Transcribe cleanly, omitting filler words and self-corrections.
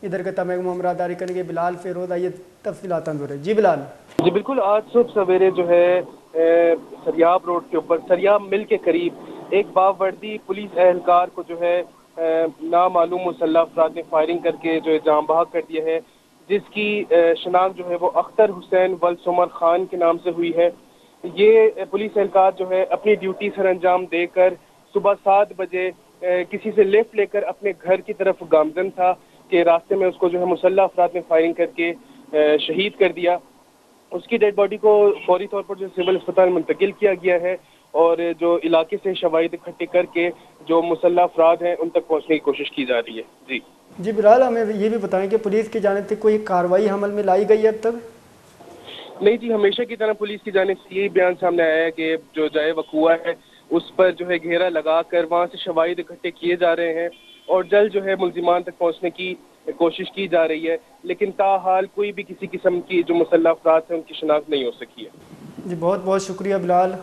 इधर के तमें मुमरादारी करेंगे बिलाल फेरोज, आइए तफसीलात अंदर है। जी बिलाल। जी बिल्कुल, आज सुबह सवेरे जो है सरियाब रोड के ऊपर सरियाब मिल के करीब एक बावर्दी पुलिस एहलकार को जो है नामालूम मुसल्लह अफराद ने फायरिंग करके जो है जान बहक कर दिया है, जिसकी शनाख्त जो है वो अख्तर हुसैन वल सुमर खान के नाम से हुई है। ये पुलिस एहलकार जो है अपनी ड्यूटी सर अंजाम देकर सुबह 7 बजे किसी से लिफ्ट लेकर अपने घर की तरफ गामजन था कि रास्ते में उसको जो है मुसल्लह अफराद ने फायरिंग करके शहीद कर दिया। उसकी डेड बॉडी को फौरी तौर पर जो सिविल अस्पताल मुंतकिल किया गया है और जो इलाके से शवाहिद इकट्ठे करके जो मुसल्लह अफराद हैं उन तक पहुंचने की कोशिश की जा रही है। जी जी बिलाल, हमें ये भी बताएं कि पुलिस की जानिब से कोई कार्रवाई अमल में लाई गई है अब तक? नहीं जी, हमेशा की तरह पुलिस की जानिब से यही बयान सामने आया है कि जो जाए वकूआ है उस पर जो है घेरा लगाकर वहाँ से शवाहिद इकट्ठे किए जा रहे हैं और जल्द जो है मुल्जिमान तक पहुँचने की कोशिश की जा रही है, लेकिन ताहाल कोई भी किसी किस्म की जो मुसल्लह अफराद हैं उनकी शनाख्त नहीं हो सकी है। जी बहुत बहुत शुक्रिया बिलाल।